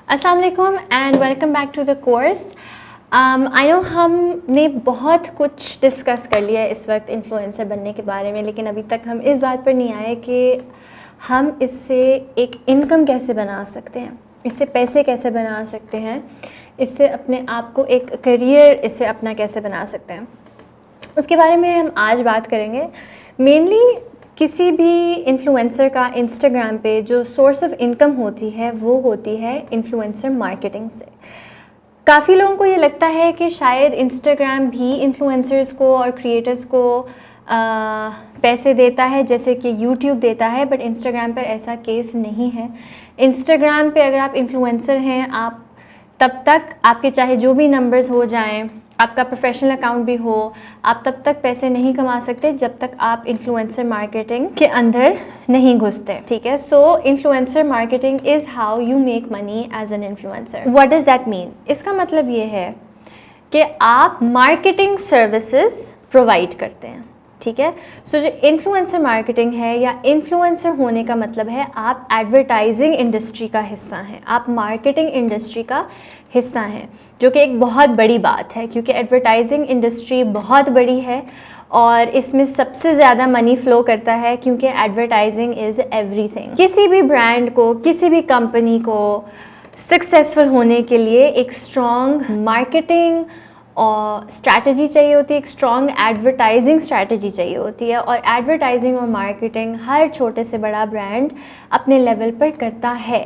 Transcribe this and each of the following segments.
अस्सलाम वालेकुम and welcome back to the course. I know हमने बहुत कुछ डिस्कस कर लिया है इस वक्त इन्फ्लुएंसर बनने के बारे में, लेकिन अभी तक हम इस बात पर नहीं आए कि हम इससे एक इनकम कैसे बना सकते हैं, इससे पैसे कैसे बना सकते हैं, इससे अपने आप को एक करियर इससे अपना कैसे बना सकते हैं। उसके बारे में हम आज बात करेंगे। मेनली किसी भी इन्फ्लुएंसर का इंस्टाग्राम पे जो सोर्स ऑफ इनकम होती है वो होती है इन्फ्लुएंसर मार्केटिंग से। काफ़ी लोगों को ये लगता है कि शायद इंस्टाग्राम भी इन्फ्लुएंसर्स को और क्रिएटर्स को पैसे देता है जैसे कि यूट्यूब देता है, बट इंस्टाग्राम पर ऐसा केस नहीं है। इंस्टाग्राम पे अगर आप इन्फ्लुएंसर हैं, आप तब तक आपके चाहे जो भी नंबर्स हो जाएं, आपका प्रोफेशनल अकाउंट भी हो, आप तब तक पैसे नहीं कमा सकते जब तक आप इन्फ्लुएंसर मार्केटिंग के अंदर नहीं घुसते। ठीक है, so influencer marketing is how you make money as an influencer. What does that mean? इसका मतलब ये है कि आप मार्केटिंग सर्विसेज प्रोवाइड करते हैं। ठीक है, सो जो इन्फ्लुएंसर मार्केटिंग है या इन्फ्लुएंसर होने का मतलब है आप एडवर्टाइजिंग इंडस्ट्री का हिस्सा हैं, आप मार्केटिंग इंडस्ट्री का हिस्सा हैं, जो कि एक बहुत बड़ी बात है क्योंकि एडवर्टाइजिंग इंडस्ट्री बहुत बड़ी है और इसमें सबसे ज़्यादा मनी फ्लो करता है क्योंकि एडवर्टाइजिंग इज़ एवरीथिंग। किसी भी ब्रांड को, किसी भी कंपनी को सक्सेसफुल होने के लिए एक स्ट्रॉन्ग मार्केटिंग और स्ट्रैटेजी चाहिए होती है, एक स्ट्रॉन्ग एडवर्टाइजिंग स्ट्रैटेजी चाहिए होती है, और एडवर्टाइजिंग और मार्केटिंग हर छोटे से बड़ा ब्रांड अपने लेवल पर करता है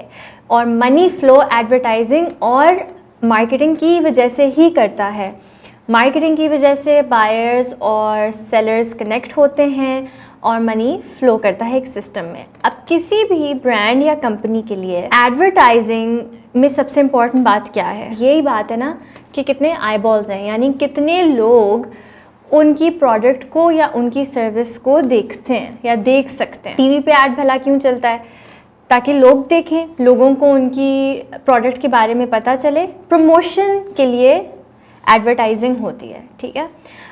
और मनी फ्लो एडवर्टाइजिंग और मार्केटिंग की वजह से ही करता है। मार्केटिंग की वजह से बायर्स और सेलर्स कनेक्ट होते हैं और मनी फ्लो करता है एक सिस्टम में। अब किसी भी ब्रांड या कंपनी के लिए एडवर्टाइजिंग में सबसे इम्पॉर्टेंट बात क्या है? यही बात है ना कि कितने आईबॉल्स हैं, यानी कितने लोग उनकी प्रोडक्ट को या उनकी सर्विस को देखते हैं या देख सकते हैं। टीवी पे ऐड भला क्यों चलता है? ताकि लोग देखें, लोगों को उनकी प्रोडक्ट के बारे में पता चले। प्रमोशन के लिए एडवर्टाइजिंग होती है। ठीक है,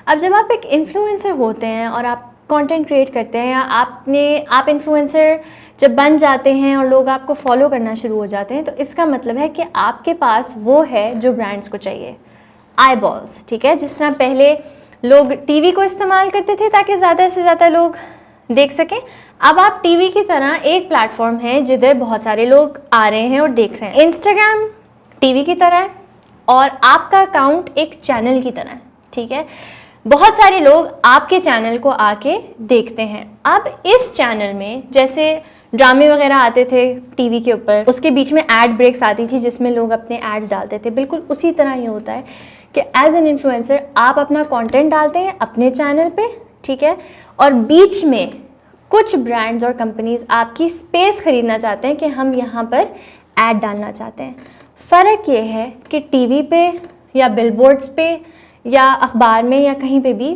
अब जब आप एक इन्फ्लुएंसर होते हैं और आप कंटेंट क्रिएट करते हैं या आप इन्फ्लुएंसर जब बन जाते हैं और लोग आपको फॉलो करना शुरू हो जाते हैं, तो इसका मतलब है कि आपके पास वो है जो ब्रांड्स को चाहिए, आईबॉल्स। ठीक है, जिस तरह पहले लोग टीवी को इस्तेमाल करते थे ताकि ज़्यादा से ज़्यादा लोग देख सकें, अब आप टीवी की तरह एक प्लेटफॉर्म है जिधर बहुत सारे लोग आ रहे हैं और देख रहे हैं। इंस्टाग्राम टीवी की तरह है और आपका अकाउंट एक चैनल की तरह है। ठीक है, बहुत सारे लोग आपके चैनल को आके देखते हैं। अब इस चैनल में जैसे ड्रामे वगैरह आते थे टीवी के ऊपर, उसके बीच में एड ब्रेक्स आती थी जिसमें लोग अपने एड्स डालते थे, बिल्कुल उसी तरह ये होता है कि एज एन इन्फ्लुएंसर आप अपना कंटेंट डालते हैं अपने चैनल पे। ठीक है, और बीच में कुछ ब्रांड्स और कंपनीज आपकी स्पेस खरीदना चाहते हैं कि हम यहाँ पर ऐड डालना चाहते हैं। फ़र्क ये है कि टीवी पे या बिलबोर्ड्स पे या अखबार में या कहीं पे भी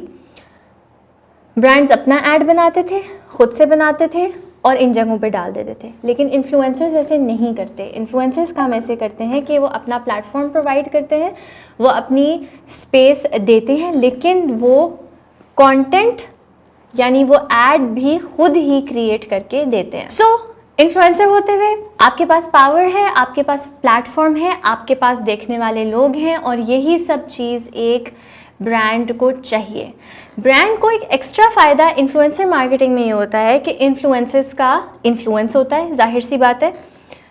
ब्रांड्स अपना ऐड बनाते थे, खुद से बनाते थे और इन जगहों पे डाल देते थे, लेकिन इन्फ्लुएंसर्स ऐसे नहीं करते। इन्फ्लुएंसर्स काम ऐसे करते हैं कि वो अपना प्लेटफॉर्म प्रोवाइड करते हैं, वो अपनी स्पेस देते हैं, लेकिन वो कंटेंट यानी वो ऐड भी खुद ही क्रिएट करके देते हैं। सो इन्फ्लुएंसर होते हुए आपके पास पावर है, आपके पास प्लेटफॉर्म है, आपके पास देखने वाले लोग हैं, और यही सब चीज़ एक ब्रांड को चाहिए। ब्रांड को एक एक्स्ट्रा फ़ायदा इन्फ्लुएंसर मार्केटिंग में ये होता है कि इन्फ्लुएंसर्स का इन्फ्लुएंस होता है, जाहिर सी बात है,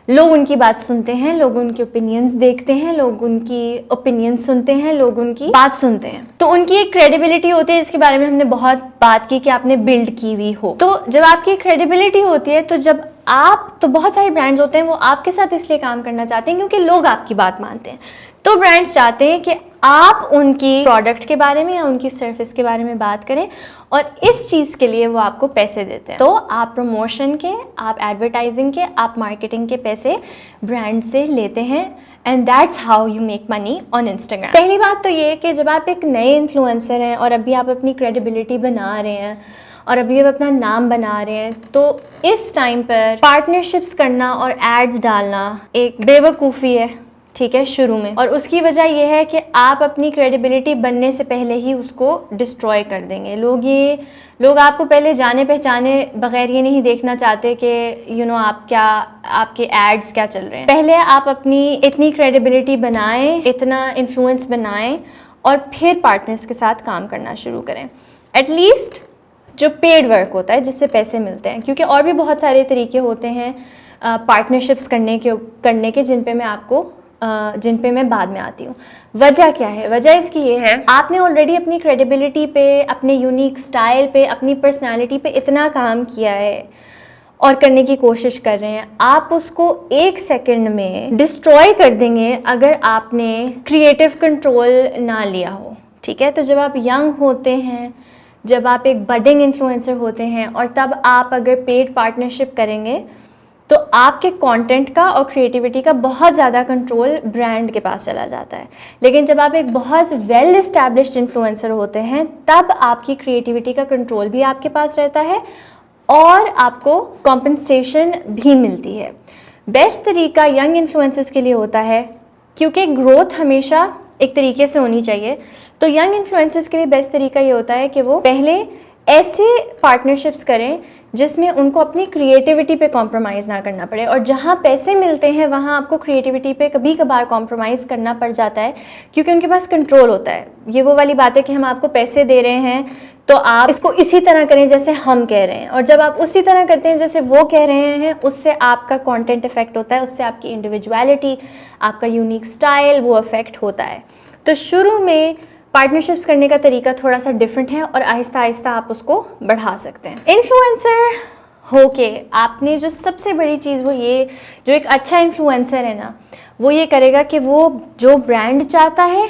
लोग उनकी बात सुनते हैं, लोग उनके ओपिनियंस देखते हैं, लोग उनकी ओपिनियंस सुनते हैं, लोग उनकी बात सुनते हैं, तो उनकी एक क्रेडिबिलिटी होती है जिसके बारे में हमने बहुत बात की कि आपने बिल्ड की हुई हो। तो जब आपकी क्रेडिबिलिटी होती है तो जब आप, तो बहुत सारे ब्रांड्स होते हैं वो आपके साथ इसलिए काम करना चाहते हैं क्योंकि लोग आपकी बात मानते हैं। तो ब्रांड्स चाहते हैं कि आप उनकी प्रोडक्ट के बारे में या उनकी सर्विस के बारे में बात करें और इस चीज़ के लिए वो आपको पैसे देते हैं। तो आप प्रमोशन के, आप एडवर्टाइजिंग के, आप मार्केटिंग के पैसे ब्रांड से लेते हैं and that's how you make money on Instagram. पहली बात तो ये है कि जब आप एक नए इन्फ्लुएंसर हैं और अभी आप अपनी क्रेडिबिलिटी बना रहे हैं और अभी आप अपना नाम बना रहे हैं, तो इस टाइम पर पार्टनरशिप्स करना और एड्स डालना एक बेवकूफ़ी है। ठीक है, शुरू में। और उसकी वजह यह है कि आप अपनी क्रेडिबिलिटी बनने से पहले ही उसको डिस्ट्रॉय कर देंगे। लोग आपको पहले जाने पहचाने बगैर ये नहीं देखना चाहते कि आप क्या, आपके एड्स क्या चल रहे हैं। पहले आप अपनी इतनी क्रेडिबिलिटी बनाएं, इतना इन्फ्लुएंस बनाएं और फिर पार्टनर्स के साथ काम करना शुरू करें। एटलीस्ट जो पेड वर्क होता है जिससे पैसे मिलते हैं, क्योंकि और भी बहुत सारे तरीके होते हैं पार्टनरशिप्स करने के जिन पे मैं बाद में आती हूँ। वजह क्या है? वजह इसकी ये है, आपने ऑलरेडी अपनी क्रेडिबिलिटी पे, अपने यूनिक स्टाइल पे, अपनी पर्सनालिटी पे इतना काम किया है और करने की कोशिश कर रहे हैं, आप उसको 1 सेकंड में डिस्ट्रॉय कर देंगे अगर आपने क्रिएटिव कंट्रोल ना लिया हो। ठीक है, तो जब आप यंग होते हैं, जब आप एक बडिंग इन्फ्लुएंसर होते हैं और तब आप अगर पेड पार्टनरशिप करेंगे तो आपके कंटेंट का और क्रिएटिविटी का बहुत ज़्यादा कंट्रोल ब्रांड के पास चला जाता है। लेकिन जब आप एक बहुत वेल एस्टैब्लिश्ड इन्फ्लुएंसर होते हैं तब आपकी क्रिएटिविटी का कंट्रोल भी आपके पास रहता है और आपको कॉम्पनसेशन भी मिलती है। बेस्ट तरीका यंग इन्फ्लुएंसर्स के लिए होता है, क्योंकि ग्रोथ हमेशा एक तरीके से होनी चाहिए, तो यंग इन्फ्लुएंसर्स के लिए बेस्ट तरीका ये होता है कि वो पहले ऐसे पार्टनरशिप्स करें जिसमें उनको अपनी क्रिएटिविटी पे कॉम्प्रोमाइज़ ना करना पड़े। और जहाँ पैसे मिलते हैं वहाँ आपको क्रिएटिविटी पे कभी कभार कॉम्प्रोमाइज़ करना पड़ जाता है, क्योंकि उनके पास कंट्रोल होता है। ये वो वाली बात है कि हम आपको पैसे दे रहे हैं तो आप इसको इसी तरह करें जैसे हम कह रहे हैं, और जब आप उसी तरह करते हैं जैसे वो कह रहे हैं, उससे आपका कंटेंट इफेक्ट होता है, उससे आपकी इंडिविजुअलिटी, आपका यूनिक स्टाइल वो इफेक्ट होता है। तो शुरू में पार्टनरशिप्स करने का तरीका थोड़ा सा डिफरेंट है और आहिस्ता आहिस्ता आप उसको बढ़ा सकते हैं। इन्फ्लुएंसर होके आपने जो सबसे बड़ी चीज़ वो ये, जो एक अच्छा इन्फ्लुएंसर है ना, वो ये करेगा कि वो जो ब्रांड चाहता है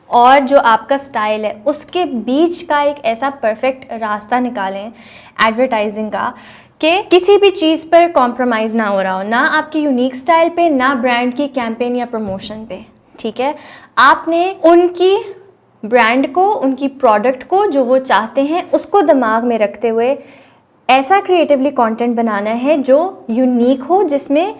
और जो आपका स्टाइल है उसके बीच का एक ऐसा परफेक्ट रास्ता निकालें एडवर्टाइजिंग का कि किसी भी चीज़ पर कॉम्प्रोमाइज़ ना हो रहा हो, ना आपकी यूनिक स्टाइल पे, ना ब्रांड की कैंपेन या प्रमोशन पे। ठीक है, आपने उनकी ब्रांड को, उनकी प्रोडक्ट को, जो वो चाहते हैं उसको दिमाग में रखते हुए ऐसा क्रिएटिवली कंटेंट बनाना है जो यूनिक हो, जिसमें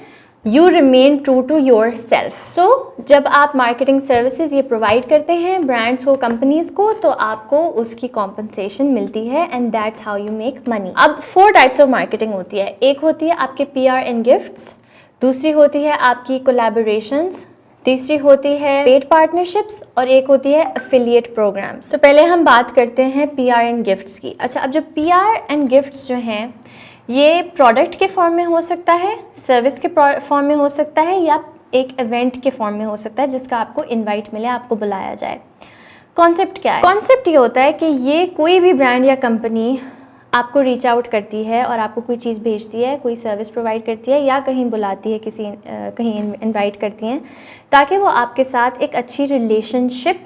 you remain true to yourself. So जब आप मार्केटिंग सर्विसेज ये प्रोवाइड करते हैं ब्रांड्स को, कंपनीज को, तो आपको उसकी कॉम्पनसेशन मिलती है and that's how you make money. अब 4 टाइप्स ऑफ मार्केटिंग होती है। एक होती है आपके PR एंड गिफ्ट्स, दूसरी होती है आपकी कोलैबोरेशंस, तीसरी होती है पेड पार्टनरशिप्स और एक होती है एफिलिएट प्रोग्राम्स। तो पहले हम बात करते हैं PR एंड गिफ्ट्स की। अच्छा, अब जो PR एंड गिफ्ट्स जो हैं ये प्रोडक्ट के फॉर्म में हो सकता है, सर्विस के फॉर्म में हो सकता है, या एक इवेंट के फॉर्म में हो सकता है जिसका आपको इनवाइट मिले, आपको बुलाया जाए। कॉन्सेप्ट क्या है? कॉन्सेप्ट ये होता है कि ये कोई भी ब्रांड या कंपनी आपको रीच आउट करती है और आपको कोई चीज़ भेजती है, कोई सर्विस प्रोवाइड करती है या कहीं बुलाती है, कहीं इनवाइट करती हैं, ताकि वो आपके साथ एक अच्छी रिलेशनशिप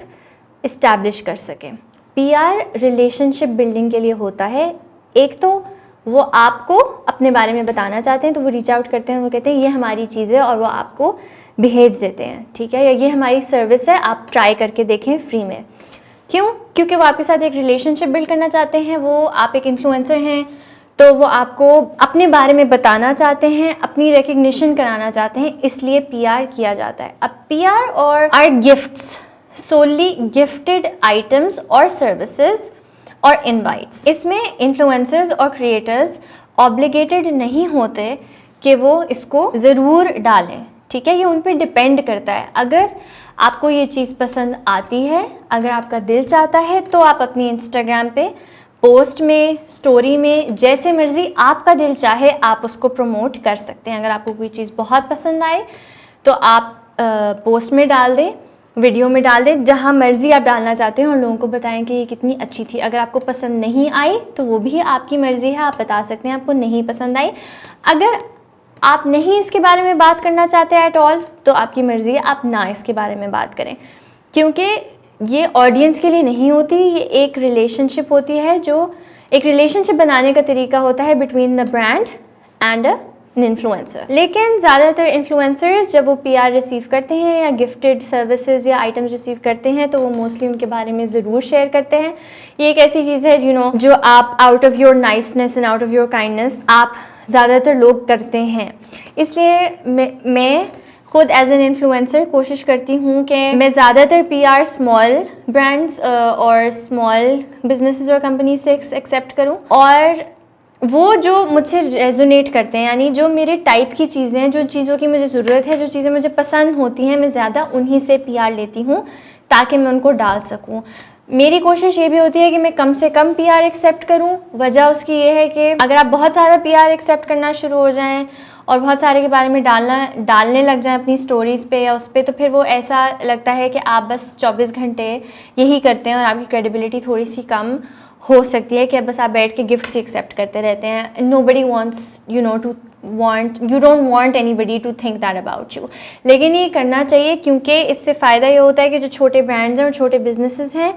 इस्टेब्लिश कर सकें। PR रिलेशनशिप बिल्डिंग के लिए होता है। एक तो वो आपको अपने बारे में बताना चाहते हैं तो वो रीच आउट करते हैं और वो कहते हैं ये हमारी चीज़ है, और वो आपको भेज देते हैं। ठीक है, या ये हमारी सर्विस है, आप ट्राई करके देखें फ्री में। क्यों? क्योंकि वो आपके साथ एक रिलेशनशिप बिल्ड करना चाहते हैं। वो, आप एक इन्फ्लुएंसर हैं तो वो आपको अपने बारे में बताना चाहते हैं, अपनी रिकग्निशन कराना चाहते हैं, इसलिए PR किया जाता है। अब PR और are gifts, solely gifted items और सर्विसेज और इनवाइट्स। इसमें इन्फ्लुएंसर्स और क्रिएटर्स ऑब्लिगेटेड नहीं होते कि वो इसको ज़रूर डालें। ठीक है, ये उन पर डिपेंड करता है। अगर आपको ये चीज़ पसंद आती है, अगर आपका दिल चाहता है, तो आप अपनी इंस्टाग्राम पे पोस्ट में, स्टोरी में, जैसे मर्ज़ी आपका दिल चाहे आप उसको प्रमोट कर सकते हैं। अगर आपको कोई चीज़ बहुत पसंद आए तो आप पोस्ट में डाल दें, वीडियो में डाल दें, जहाँ मर्ज़ी आप डालना चाहते हैं, और लोगों को बताएं कि ये कितनी अच्छी थी। अगर आपको पसंद नहीं आई तो वो भी आपकी मर्ज़ी है, आप बता सकते हैं आपको नहीं पसंद आई। अगर आप नहीं इसके बारे में बात करना चाहते एट ऑल तो आपकी मर्ज़ी है, आप ना इसके बारे में बात करें, क्योंकि ये ऑडियंस के लिए नहीं होती। ये एक रिलेशनशिप होती है, जो एक रिलेशनशिप बनाने का तरीका होता है between the brand and an influencer. लेकिन ज़्यादातर इन्फ्लुएंसर्स जब वो PR रिसीव करते हैं या गिफ्टेड सर्विसेज या आइटम्स रिसीव करते हैं तो वो मोस्टली उनके बारे में ज़रूर शेयर करते हैं। ये एक ऐसी चीज़ है जो आप out of your niceness and out of your kindness आप ज़्यादातर लोग करते हैं। इसलिए मैं खुद एज एन इन्फ्लुएंसर कोशिश करती हूँ कि मैं ज़्यादातर PR स्मॉल ब्रांड्स और स्मॉल बिजनेसेस और कंपनी से एक्सेप्ट करूँ, और वो जो मुझसे रेजोनेट करते हैं, यानी जो मेरे टाइप की चीज़ें हैं, जो चीज़ों की मुझे ज़रूरत है, जो चीज़ें मुझे पसंद होती हैं, मैं ज़्यादा उन्हीं से PR लेती हूँ ताकि मैं उनको डाल सकूँ। मेरी कोशिश ये भी होती है कि मैं कम से कम PR एक्सेप्ट करूँ। वजह उसकी ये है कि अगर आप बहुत ज़्यादा PR एक्सेप्ट करना शुरू हो जाएं और बहुत सारे के बारे में डालने लग जाएं अपनी स्टोरीज़ पे या उस पर, तो फिर वो ऐसा लगता है कि आप बस 24 घंटे यही करते हैं और आपकी क्रेडिबिलिटी थोड़ी सी कम हो सकती है कि बस आप बैठ के गिफ्ट ही एक्सेप्ट करते रहते हैं। Nobody wants you don't want anybody to think that about you. लेकिन ये करना चाहिए, क्योंकि इससे फ़ायदा ये होता है कि जो छोटे ब्रांड्स हैं और छोटे बिजनेसेस हैं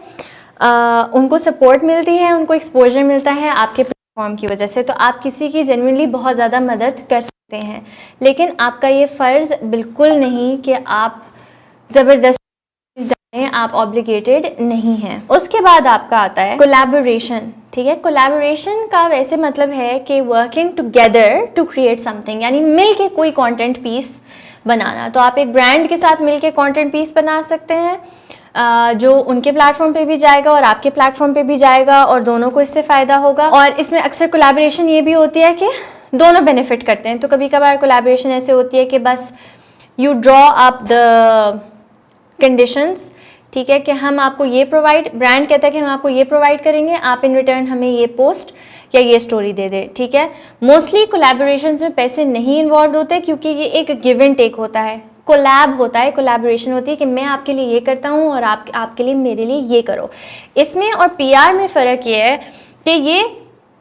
उनको सपोर्ट मिलती है, उनको एक्सपोजर मिलता है आपके प्लेटफॉर्म की वजह से। तो आप किसी की जेन्युइनली बहुत ज़्यादा मदद कर सकते हैं, लेकिन आपका ये फ़र्ज़ बिल्कुल नहीं कि आप ज़बरदस्ती, आप ऑब्लिगेटेड नहीं हैं। उसके बाद आपका आता है कोलैबोरेशन। ठीक है, कोलैबोरेशन का वैसे मतलब है कि working together to create something, यानी मिल के कोई कंटेंट पीस बनाना। तो आप एक ब्रांड के साथ मिल के कंटेंट पीस बना सकते हैं जो उनके प्लेटफॉर्म पे भी जाएगा और आपके प्लेटफॉर्म पे भी जाएगा और दोनों को इससे फ़ायदा होगा। और इसमें अक्सर कोलैबोरेशन ये भी होती है कि दोनों बेनिफिट करते हैं। तो कभी कभार कोलैबोरेशन ऐसे होती है कि बस you draw up the conditions, ठीक है, कि हम आपको ये ब्रांड कहता है कि हम आपको ये प्रोवाइड करेंगे, आप इन रिटर्न हमें ये पोस्ट या ये स्टोरी दे दे। ठीक है, मोस्टली कोलैबोरेशंस में पैसे नहीं इन्वॉल्व होते क्योंकि ये एक गिव एंड टेक होता है, कोलैब होता है, कोलैबोरेशन होती है कि मैं आपके लिए ये करता हूँ और आपके लिए मेरे लिए ये करो। इसमें और PR में फ़र्क ये है कि ये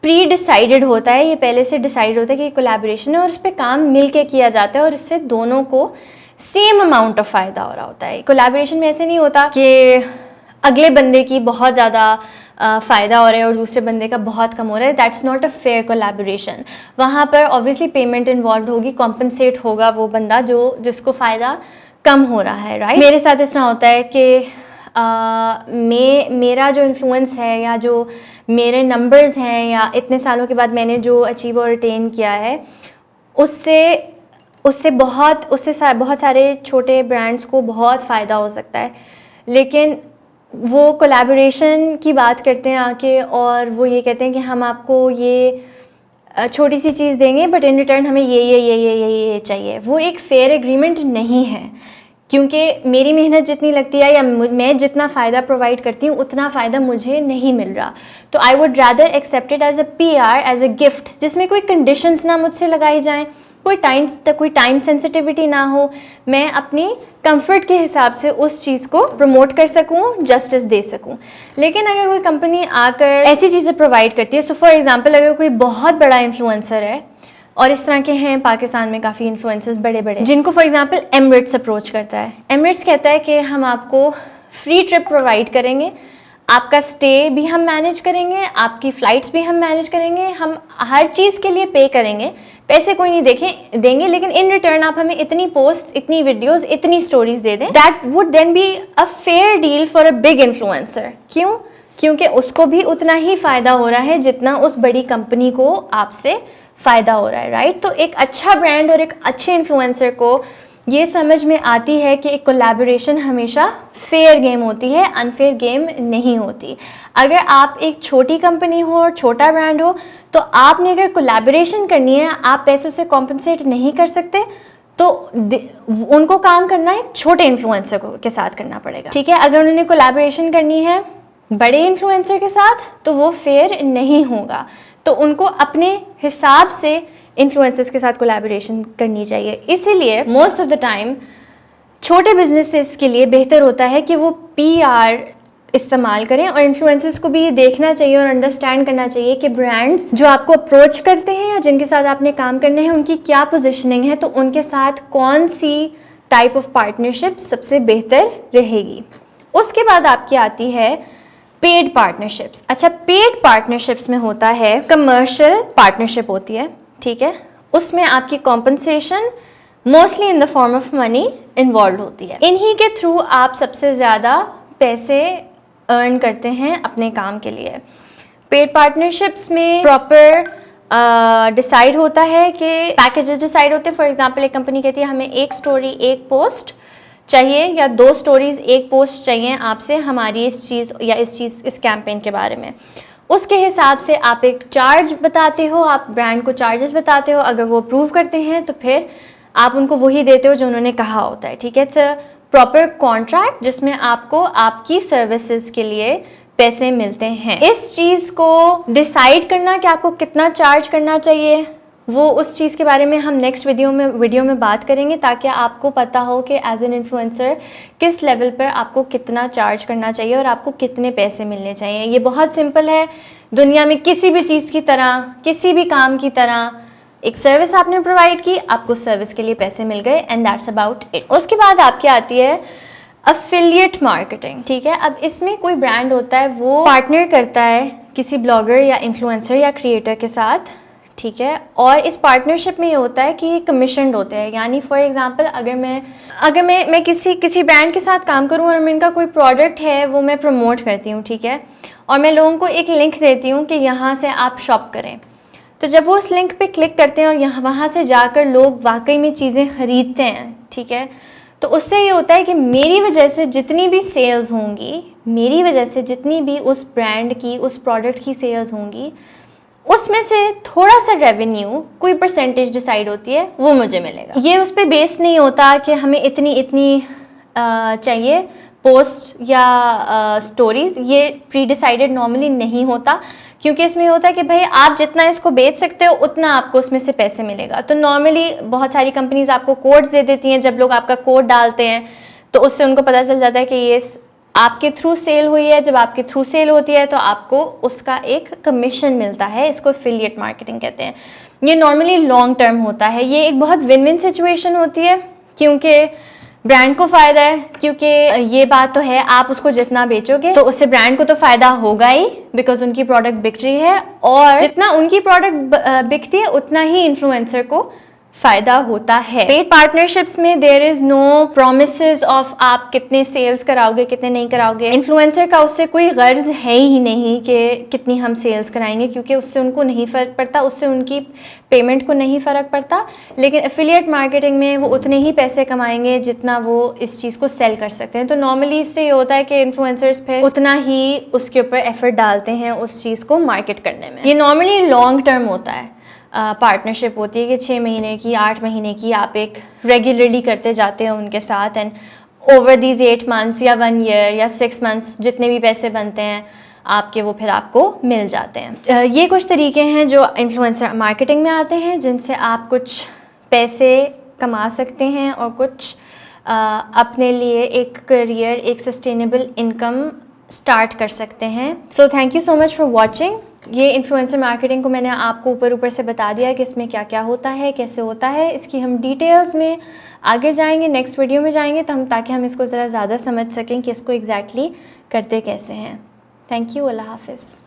प्री डिसाइडेड होता है, ये पहले से डिसाइड होता है कि कोलैबोरेशन है और उस पर काम मिल के किया जाता है और इससे दोनों को सेम अमाउंट ऑफ फ़ायदा हो रहा होता है। कोलैबोरेशन में ऐसे नहीं होता कि अगले बंदे की बहुत ज़्यादा फ़ायदा हो रहा है और दूसरे बंदे का बहुत कम हो रहा है। That's not a fair collaboration. वहाँ पर ऑब्वियसली पेमेंट इन्वॉल्व होगी, कॉम्पनसेट होगा वो बंदा जिसको फ़ायदा कम हो रहा है, राइट। मेरे साथ इस तरह होता है कि मेरा जो इन्फ्लुएंस है या जो मेरे नंबर्स हैं या इतने सालों के बाद मैंने जो अचीव और अटेन किया है उससे बहुत सारे छोटे ब्रांड्स को बहुत फ़ायदा हो सकता है। लेकिन वो कोलैबोरेशन की बात करते हैं आके और वो ये कहते हैं कि हम आपको ये छोटी सी चीज़ देंगे बट इन रिटर्न हमें ये चाहिए। वो एक फेयर एग्रीमेंट नहीं है, क्योंकि मेरी मेहनत जितनी लगती है या मैं जितना फ़ायदा प्रोवाइड करती हूँ उतना फ़ायदा मुझे नहीं मिल रहा। तो I would rather accept it as a PR, as a gift, जिसमें कोई कंडीशंस ना मुझसे लगाई जाएँ, कोई टाइम सेंसिटिविटी ना हो, मैं अपनी कंफर्ट के हिसाब से उस चीज़ को प्रमोट कर सकूं, जस्टिस दे सकूं। लेकिन अगर कोई कंपनी आकर ऐसी चीज़ें प्रोवाइड करती है, सो फॉर एग्जांपल अगर कोई बहुत बड़ा इन्फ्लुएंसर है, और इस तरह के हैं पाकिस्तान में काफ़ी इन्फ्लुएंसर्स बड़े जिनको फॉर एग्जांपल एमिरेट्स अप्रोच करता है। एमिरेट्स कहता है कि हम आपको फ्री ट्रिप प्रोवाइड करेंगे, आपका स्टे भी हम मैनेज करेंगे, आपकी फ़्लाइट्स भी हम मैनेज करेंगे, हम हर चीज़ के लिए पे करेंगे, पैसे कोई नहीं देंगे, लेकिन इन रिटर्न आप हमें इतनी पोस्ट, इतनी वीडियोस, इतनी स्टोरीज दे दें। That would then be a fair deal for a big influencer. क्यों? क्योंकि उसको भी उतना ही फ़ायदा हो रहा है जितना उस बड़ी कंपनी को आपसे फ़ायदा हो रहा है, राइट। तो एक अच्छा ब्रांड और एक अच्छे इन्फ्लुएंसर को ये समझ में आती है कि एक कोलैबोरेशन हमेशा फेयर गेम होती है, अनफेयर गेम नहीं होती। अगर आप एक छोटी कंपनी हो और छोटा ब्रांड हो तो आपने अगर कोलैबोरेशन करनी है, आप पैसों से कॉम्पनसेट नहीं कर सकते, तो उनको काम करना एक छोटे इन्फ्लुएंसर के साथ करना पड़ेगा, ठीक है। अगर उन्होंने कोलैबोरेशन करनी है बड़े इन्फ्लुएंसर के साथ तो वो फेयर नहीं होगा, तो उनको अपने हिसाब से इन्फ्लुएंसर्स के साथ कोलैबोरेशन करनी चाहिए। इसीलिए मोस्ट ऑफ द टाइम छोटे बिजनेसेस के लिए बेहतर होता है कि वो PR इस्तेमाल करें, और इन्फ्लुएंसर्स को भी ये देखना चाहिए और अंडरस्टैंड करना चाहिए कि ब्रांड्स जो आपको अप्रोच करते हैं या जिनके साथ आपने काम करने हैं उनकी क्या पोजीशनिंग है, तो उनके साथ कौन सी टाइप ऑफ पार्टनरशिप सबसे बेहतर रहेगी। उसके बाद आपकी आती है पेड पार्टनरशिप्स। अच्छा, पेड पार्टनरशिप्स में होता है कमर्शियल पार्टनरशिप होती है, ठीक है, उसमें आपकी compensation mostly in the form of money involve होती है। इन्हीं के थ्रू आप सबसे ज़्यादा पैसे अर्न करते हैं अपने काम के लिए। पेड पार्टनरशिप्स में प्रॉपर डिसाइड होता है कि पैकेजेस डिसाइड होते हैं। फॉर एग्जांपल एक कंपनी कहती है हमें एक स्टोरी एक पोस्ट चाहिए या 2 स्टोरीज एक पोस्ट चाहिए आपसे हमारी इस चीज़ या इस कैंपेन के बारे में। उसके हिसाब से आप एक चार्ज बताते हो, आप ब्रांड को चार्जेस बताते हो। अगर वो अप्रूव करते हैं तो फिर आप उनको वही देते हो जो उन्होंने कहा होता है, ठीक है। इट्स अ प्रॉपर कॉन्ट्रैक्ट जिसमें आपको आपकी सर्विसेज के लिए पैसे मिलते हैं। इस चीज़ को डिसाइड करना कि आपको कितना चार्ज करना चाहिए, वो उस चीज़ के बारे में हम नेक्स्ट वीडियो में बात करेंगे, ताकि आपको पता हो कि एज एन इन्फ्लुएंसर किस लेवल पर आपको कितना चार्ज करना चाहिए और आपको कितने पैसे मिलने चाहिए। ये बहुत सिंपल है। दुनिया में किसी भी चीज़ की तरह, किसी भी काम की तरह, एक सर्विस आपने प्रोवाइड की, आपको सर्विस के लिए पैसे मिल गए, एंड दैट्स अबाउट इट। उसके बाद आपकी आती है अफिलिएट मार्केटिंग, ठीक है। अब इसमें कोई ब्रांड होता है, वो पार्टनर करता है किसी ब्लॉगर या इन्फ्लुएंसर या क्रिएटर के साथ, ठीक है। और इस पार्टनरशिप में ये होता है कि कमीशनड होते हैं। यानी फॉर एग्जांपल अगर मैं किसी ब्रांड के साथ काम करूँ और मैं इनका कोई प्रोडक्ट है वो मैं प्रमोट करती हूँ, ठीक है, और मैं लोगों को एक लिंक देती हूँ कि यहाँ से आप शॉप करें, तो जब वो उस लिंक पे क्लिक करते हैं और वहाँ से जाकर लोग वाकई में चीज़ें ख़रीदते हैं, ठीक है, तो उससे ये होता है कि मेरी वजह से जितनी भी सेल्स होंगी, मेरी वजह से जितनी भी उस ब्रांड की, उस प्रोडक्ट की सेल्स होंगी, उसमें से थोड़ा सा रेवेन्यू, कोई परसेंटेज डिसाइड होती है, वो मुझे मिलेगा। ये उस पर बेस्ड नहीं होता कि हमें इतनी चाहिए पोस्ट या स्टोरीज़, ये प्री डिसाइडेड नॉर्मली नहीं होता, क्योंकि इसमें होता है कि भाई आप जितना इसको बेच सकते हो उतना आपको उसमें से पैसे मिलेगा। तो नॉर्मली बहुत सारी कंपनीज आपको कोड्स दे देती हैं। जब लोग आपका कोड डालते हैं तो उससे उनको पता चल जाता है कि ये आपके थ्रू सेल हुई है। जब आपके थ्रू सेल होती है तो आपको उसका एक कमीशन मिलता है। इसको एफिलिएट मार्केटिंग कहते हैं। ये नॉर्मली लॉन्ग टर्म होता है। ये एक बहुत विन विन सिचुएशन होती है, क्योंकि ब्रांड को फ़ायदा है, क्योंकि ये बात तो है आप उसको जितना बेचोगे तो उससे ब्रांड को तो फ़ायदा होगा ही, बिकॉज उनकी प्रोडक्ट बिक रही है, और जितना उनकी प्रोडक्ट बिकती है उतना ही इन्फ्लुएंसर को फ़ायदा होता है। पेड पार्टनरशिप्स में there is no promises of आप कितने सेल्स कराओगे, कितने नहीं कराओगे। इन्फ्लुएंसर का उससे कोई गर्ज है ही नहीं कि कितनी हम सेल्स कराएंगे, क्योंकि उससे उनको नहीं फ़र्क पड़ता, उससे उनकी पेमेंट को नहीं फ़र्क पड़ता। लेकिन एफिलिएट मार्केटिंग में वो उतने ही पैसे कमाएंगे जितना वो इस चीज़ को सेल कर सकते हैं। तो नॉर्मली इससे ये होता है कि इन्फ्लुएंसर्स फिर उतना ही उसके ऊपर एफर्ट डालते हैं उस चीज़ को मार्केट करने में। ये नॉर्मली लॉन्ग टर्म होता है। पार्टनरशिप होती है कि 6 महीने की, 8 महीने की, आप एक रेगुलरली करते जाते हैं उनके साथ, एंड ओवर दीज 8 मंथ्स या 1 ईयर या 6 मंथ्स जितने भी पैसे बनते हैं आपके, वो फिर आपको मिल जाते हैं। ये कुछ तरीके हैं जो इन्फ्लुएंसर मार्केटिंग में आते हैं, जिनसे आप कुछ पैसे कमा सकते हैं और कुछ अपने लिए एक करियर, एक सस्टेनेबल इनकम स्टार्ट कर सकते हैं। So thank you so much for watching. ये इन्फ्लुएंसर मार्केटिंग को मैंने आपको ऊपर से बता दिया कि इसमें क्या क्या होता है, कैसे होता है। इसकी हम डिटेल्स में आगे जाएंगे, नेक्स्ट वीडियो में जाएंगे, ताकि हम इसको ज़रा ज़्यादा समझ सकें कि इसको एग्जैक्टली करते कैसे हैं। Thank you. अल्लाह हाफिज़।